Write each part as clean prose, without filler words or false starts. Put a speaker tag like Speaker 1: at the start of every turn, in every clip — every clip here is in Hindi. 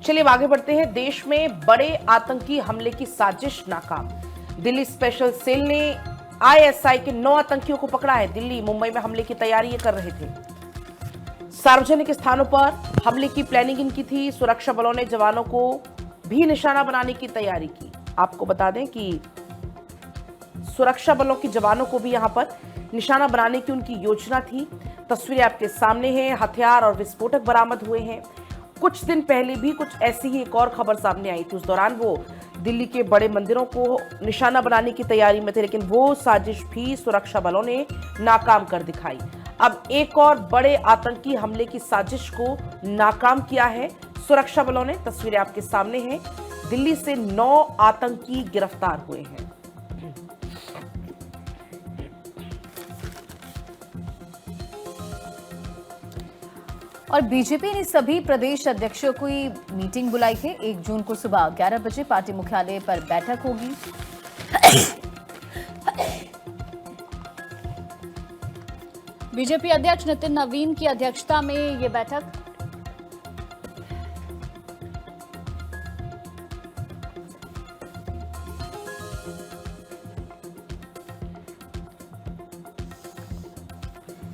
Speaker 1: चलिए अब आगे बढ़ते हैं। देश में बड़े आतंकी हमले की साजिश नाकाम। दिल्ली स्पेशल सेल ने आईएसआई के 9 आतंकियों को पकड़ा है। दिल्ली मुंबई में हमले की तैयारी ये कर रहे थे। सार्वजनिक स्थानों पर हमले की प्लानिंग इनकी थी। सुरक्षा बलों ने जवानों को भी निशाना बनाने की तैयारी की। आपको बता दें कि सुरक्षा बलों के जवानों को भी यहां पर निशाना बनाने की उनकी योजना थी। तस्वीरें आपके सामने हैं। हथियार और विस्फोटक बरामद हुए हैं। कुछ दिन पहले भी कुछ ऐसी ही एक और खबर सामने आई थी। उस दौरान वो दिल्ली के बड़े मंदिरों को निशाना बनाने की तैयारी में थे, लेकिन वो साजिश भी सुरक्षा बलों ने नाकाम कर दिखाई। अब एक और बड़े आतंकी हमले की साजिश को नाकाम किया है सुरक्षा बलों ने। तस्वीरें आपके सामने हैं। दिल्ली से 9 आतंकी गिरफ्तार हुए हैं।
Speaker 2: और बीजेपी ने सभी प्रदेश अध्यक्षों की मीटिंग बुलाई है। 1 जून को सुबह 11 बजे पार्टी मुख्यालय पर बैठक होगी। बीजेपी अध्यक्ष नितिन नवीन की अध्यक्षता में ये बैठक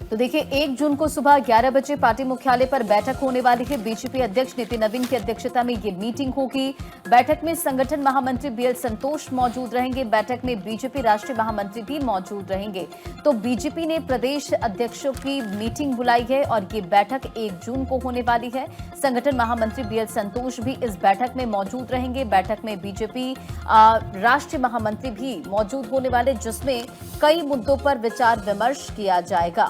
Speaker 2: तो देखिए 1 जून को सुबह 11 बजे पार्टी मुख्यालय पर बैठक होने वाली है। बीजेपी अध्यक्ष नितिन नवीन की अध्यक्षता में ये मीटिंग होगी। बैठक में संगठन महामंत्री बीएल संतोष मौजूद रहेंगे। बैठक में बीजेपी राष्ट्रीय महामंत्री भी मौजूद रहेंगे। तो बीजेपी ने प्रदेश अध्यक्षों की मीटिंग बुलाई है और ये बैठक 1 जून को होने वाली है। संगठन महामंत्री बीएल संतोष भी इस बैठक में मौजूद रहेंगे। बैठक में बीजेपी राष्ट्रीय महामंत्री भी मौजूद होने वाले, जिसमें कई मुद्दों पर विचार विमर्श किया जाएगा।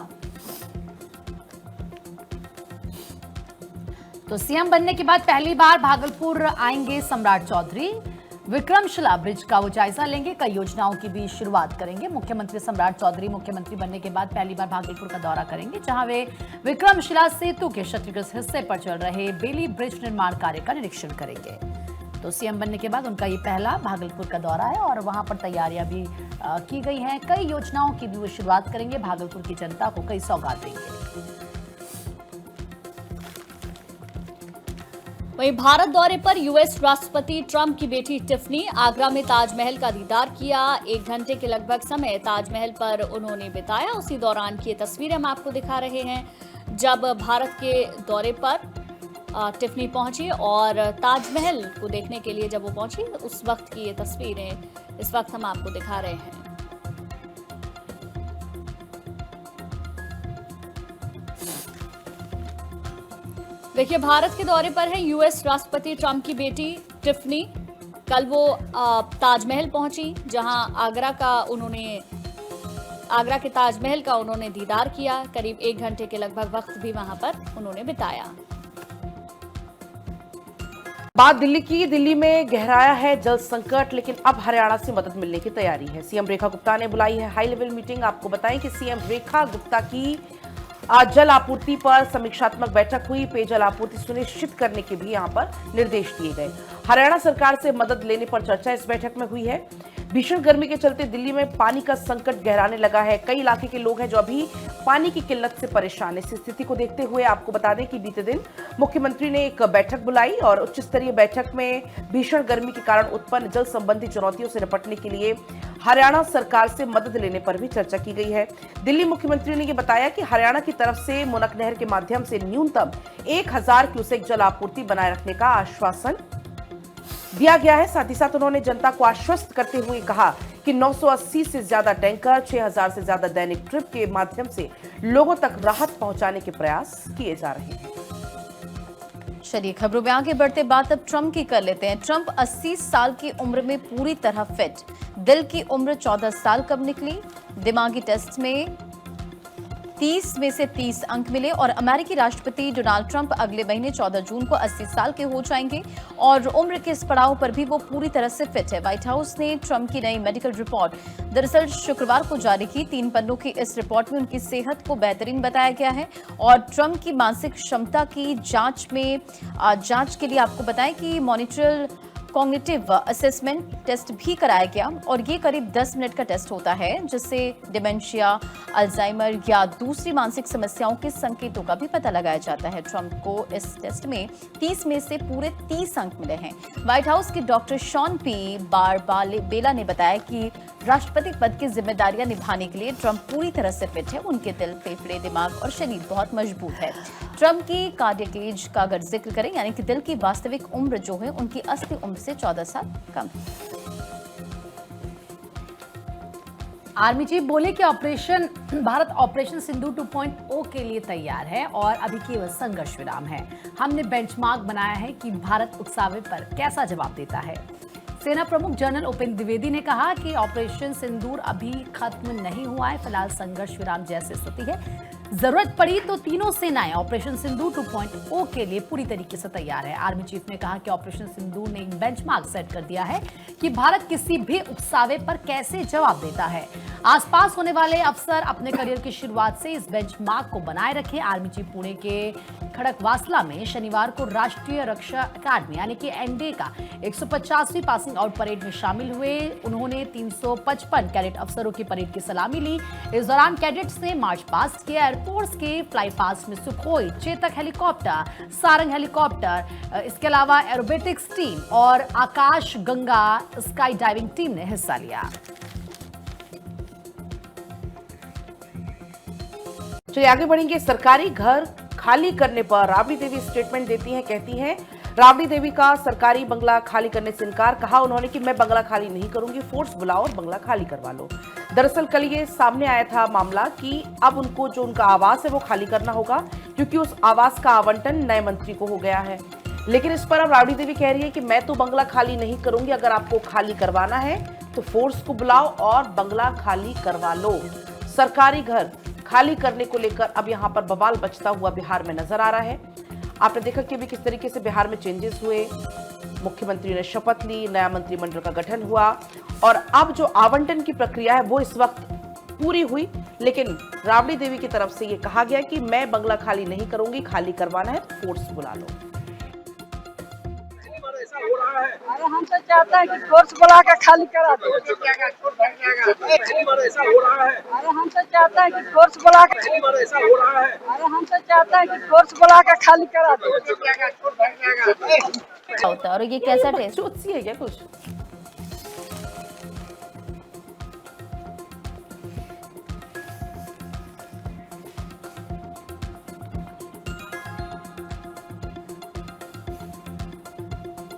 Speaker 3: तो सीएम बनने के बाद पहली बार भागलपुर आएंगे सम्राट चौधरी। विक्रमशिला ब्रिज का वो जायजा लेंगे। कई योजनाओं की भी शुरुआत करेंगे। मुख्यमंत्री सम्राट चौधरी मुख्यमंत्री बनने के बाद पहली बार भागलपुर का दौरा करेंगे, जहां वे विक्रमशिला सेतु के क्षतिग्रस्त हिस्से पर चल रहे बेली ब्रिज निर्माण कार्य का निरीक्षण करेंगे। तो सीएम बनने के बाद उनका ये पहला भागलपुर का दौरा है और वहां पर तैयारियां भी की गई हैं। कई योजनाओं की भी वो शुरुआत करेंगे। भागलपुर की जनता को कई सौगात देंगे।
Speaker 2: वहीं भारत दौरे पर यूएस राष्ट्रपति ट्रंप की बेटी टिफनी आगरा में ताजमहल का दीदार किया। 1 घंटे के लगभग समय ताजमहल पर उन्होंने बिताया। उसी दौरान की ये तस्वीरें हम आपको दिखा रहे हैं। जब भारत के दौरे पर टिफनी पहुंची और ताजमहल को देखने के लिए जब वो पहुंची, उस वक्त की ये तस्वीरें इस वक्त हम आपको दिखा रहे हैं। देखिए भारत के दौरे पर है यूएस राष्ट्रपति ट्रंप की बेटी टिफनी। कल वो ताजमहल पहुंची, जहां आगरा के ताजमहल का उन्होंने दीदार किया। करीब 1 घंटे के लगभग वक्त भी वहां पर उन्होंने बिताया।
Speaker 1: बात दिल्ली की। दिल्ली में गहराया है जल संकट, लेकिन अब हरियाणा से मदद मिलने की तैयारी है। सीएम रेखा गुप्ता ने बुलाई है हाई लेवल मीटिंग। आपको बताएं कि सीएम रेखा गुप्ता की आज जल आपूर्ति पर समीक्षात्मक बैठक हुई। पेयजल आपूर्ति सुनिश्चित करने के भी यहां पर निर्देश दिए गए। हरियाणा सरकार से मदद लेने पर चर्चा इस बैठक में हुई है। भीषण गर्मी के चलते दिल्ली में पानी का संकट गहराने लगा है। कई इलाके के लोग हैं जो अभी पानी की किल्लत से परेशान है। इस स्थिति को देखते हुए आपको बता दें कि बीते दिन मुख्यमंत्री ने एक बैठक बुलाई और उच्च स्तरीय बैठक में भीषण गर्मी के कारण उत्पन्न जल संबंधी चुनौतियों से निपटने के लिए हरियाणा सरकार से मदद लेने पर भी चर्चा की गई है। दिल्ली मुख्यमंत्री ने यह बताया कि हरियाणा की तरफ से मुनक नहर के माध्यम से न्यूनतम 1000 क्यूसेक जल आपूर्ति बनाए रखने का आश्वासन दिया गया है। साथ ही साथ उन्होंने जनता को आश्वस्त करते हुए कहा कि 980 से ज्यादा टैंकर, 6000 से ज्यादा दैनिक ट्रिप के माध्यम से लोगों तक राहत पहुंचाने के प्रयास किए जा रहे हैं।
Speaker 2: चलिए खबरों में आगे बढ़ते बात अब ट्रंप की कर लेते हैं। ट्रंप 80 साल की उम्र में पूरी तरह फिट। दिल की उम्र 14 साल कब निकली? दिमागी टेस्ट में 30 में से 30 अंक मिले और अमेरिकी राष्ट्रपति डोनाल्ड ट्रंप अगले महीने 14 जून को 80 साल के हो जाएंगे और उम्र के इस पड़ाव पर भी वो पूरी तरह से फिट है। व्हाइट हाउस ने ट्रंप की नई मेडिकल रिपोर्ट दरअसल शुक्रवार को जारी की। 3 पन्नों की इस रिपोर्ट में उनकी सेहत को बेहतरीन बताया गया है और ट्रंप की मानसिक क्षमता की जांच के लिए आपको बताएं कि मॉनिटरल कॉग्निटिव असेसमेंट टेस्ट भी कराया गया और ये करीब 10 मिनट का टेस्ट होता है जिससे डिमेंशिया, अल्जाइमर या दूसरी मानसिक समस्याओं के संकेतों का भी पता लगाया जाता है। ट्रंप को इस टेस्ट में 30 में से पूरे 30 अंक मिले हैं। व्हाइट हाउस के डॉक्टर शॉन पी बारबालेला ने बताया कि राष्ट्रपति पद की जिम्मेदारियां निभाने के लिए ट्रंप पूरी तरह से फिट है। उनके दिल, फेफड़े, दिमाग और शरीर बहुत मजबूत है। ट्रंप की कार्डियक एज का अगर जिक्र करें, यानी कि दिल की वास्तविक उम्र जो है उनकी असली उम्र से 14 साल कम है।
Speaker 3: आर्मी चीफ बोले कि भारत ऑपरेशन सिंधु 2.0 के लिए तैयार है और अभी केवल संघर्ष विराम है। हमने बेंचमार्क बनाया है कि भारत उकसावे पर कैसा जवाब देता है। सेना प्रमुख जनरल उपेंद्र द्विवेदी ने कहा कि ऑपरेशन सिंदूर अभी खत्म नहीं हुआ है, फिलहाल संघर्ष विराम जैसी स्थिति है। जरूरत पड़ी तो तीनों सेनाएं ऑपरेशन सिंदूर 2.0 के लिए पूरी तरीके से तैयार है। आर्मी चीफ ने कहा कि ऑपरेशन सिंदूर ने एक बेंचमार्क सेट कर दिया है कि भारत किसी भी उकसावे पर कैसे जवाब देता है। आसपास होने वाले अफसर अपने करियर की शुरुआत से इस बेंचमार्क को बनाए रखें। आर्मी चीफ पुणे के खड़कवासला में शनिवार को राष्ट्रीय रक्षा अकादमी यानी कि एनडीए का 150वीं पासिंग आउट परेड में शामिल हुए। उन्होंने 355 कैडेट अफसरों की परेड की सलामी ली। इस दौरान कैडेट्स ने मार्च पास्ट किया। एयरफोर्स के फ्लाई पास्ट में Sukhoi, Chetak helicopter, Sarang helicopter, इसके अलावा एरोबेटिक्स टीम और आकाश गंगा स्काई डाइविंग टीम ने हिस्सा लिया।
Speaker 1: चलिए आगे बढ़ेंगे। सरकारी घर खाली करने पर राबड़ी देवी स्टेटमेंट देती हैं, कहती हैं राबड़ी देवी का सरकारी बंगला खाली करने से इनकार। कहा उन्होंने कि मैं बंगला खाली नहीं करूंगी, फोर्स बुलाओ और बंगला खाली करवा लो। दरअसल कल ये सामने आया था मामला कि अब उनको जो उनका आवास है वो खाली करना होगा क्योंकि उस आवास का आवंटन नए मंत्री को हो गया है। लेकिन इस पर अब राबड़ी देवी कह रही है कि मैं तो बंगला खाली नहीं करूंगी, अगर आपको खाली करवाना है तो फोर्स को बुलाओ और बंगला खाली करवा लो। सरकारी घर खाली करने को लेकर अब यहाँ पर बवाल बचता हुआ बिहार में नजर आ रहा है। आपने देखा कि अभी किस तरीके से बिहार में चेंजेस हुए, मुख्यमंत्री ने शपथ ली, नया मंत्रिमंडल का गठन हुआ और अब जो आवंटन की प्रक्रिया है वो इस वक्त पूरी हुई। लेकिन राबड़ी देवी की तरफ से ये कहा गया कि मैं बंगला खाली नहीं करूंगी, खाली करवाना है तो फोर्स बुला लो।
Speaker 4: अरे हम तो चाहते हैं कि फोर्स बुला के खाली करा दो। अरे हम तो चाहते हैं कि फोर्स बुला के अरे हम तो चाहते हैं कि फोर्स बुला के खाली करा दो।
Speaker 2: होता है और ये कैसा टेस्ट
Speaker 1: सी है क्या कुछ?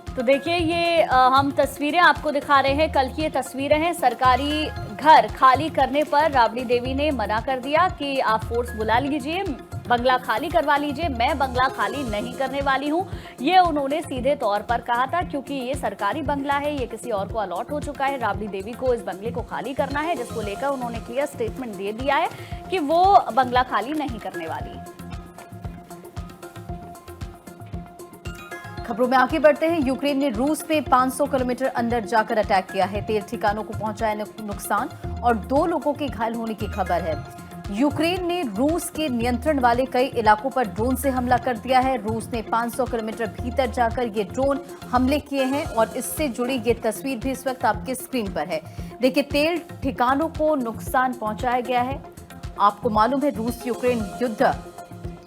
Speaker 2: तो देखिए ये हम तस्वीरें आपको दिखा रहे हैं। कल की ये तस्वीरें हैं। सरकारी घर खाली करने पर राबड़ी देवी ने मना कर दिया कि आप फोर्स बुला लीजिए, बंगला खाली करवा लीजिए, मैं बंगला खाली नहीं करने वाली हूं। ये उन्होंने सीधे तौर पर कहा था क्योंकि ये सरकारी बंगला है, ये किसी और को अलॉट हो चुका है। राबड़ी देवी को इस बंगले को खाली करना है, जिसको लेकर उन्होंने क्लियर स्टेटमेंट दे दिया है कि वो बंगला खाली नहीं करने वाली। खबरों में आगे बढ़ते हैं। यूक्रेन ने रूस पे 500 किलोमीटर अंदर जाकर अटैक किया है। 13 ठिकानों को पहुंचाया नुकसान और 2 लोगों के घायल होने की खबर है। यूक्रेन ने रूस के नियंत्रण वाले कई इलाकों पर ड्रोन से हमला कर दिया है। रूस ने 500 किलोमीटर भीतर जाकर ये ड्रोन हमले किए हैं और इससे जुड़ी ये तस्वीर भी इस वक्त आपके स्क्रीन पर है। देखिए 13 ठिकानों को नुकसान पहुंचाया गया है। आपको मालूम है रूस यूक्रेन युद्ध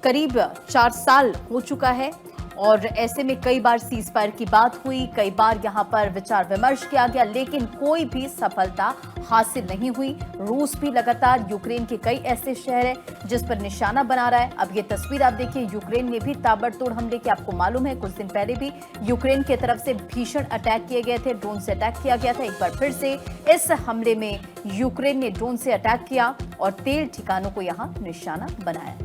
Speaker 2: करीब 4 साल हो चुका है और ऐसे में कई बार सीज फायर की बात हुई, कई बार यहां पर विचार विमर्श किया गया, लेकिन कोई भी सफलता हासिल नहीं हुई। रूस भी लगातार यूक्रेन के कई ऐसे शहर हैं जिस पर निशाना बना रहा है। अब ये तस्वीर आप देखिए, यूक्रेन ने भी ताबड़तोड़ हमले किए। आपको मालूम है कुछ दिन पहले भी यूक्रेन की तरफ से भीषण अटैक किए गए थे, ड्रोन से अटैक किया गया था। एक बार फिर से इस हमले में यूक्रेन ने ड्रोन से अटैक किया और 13 ठिकानों को यहां निशाना बनाया।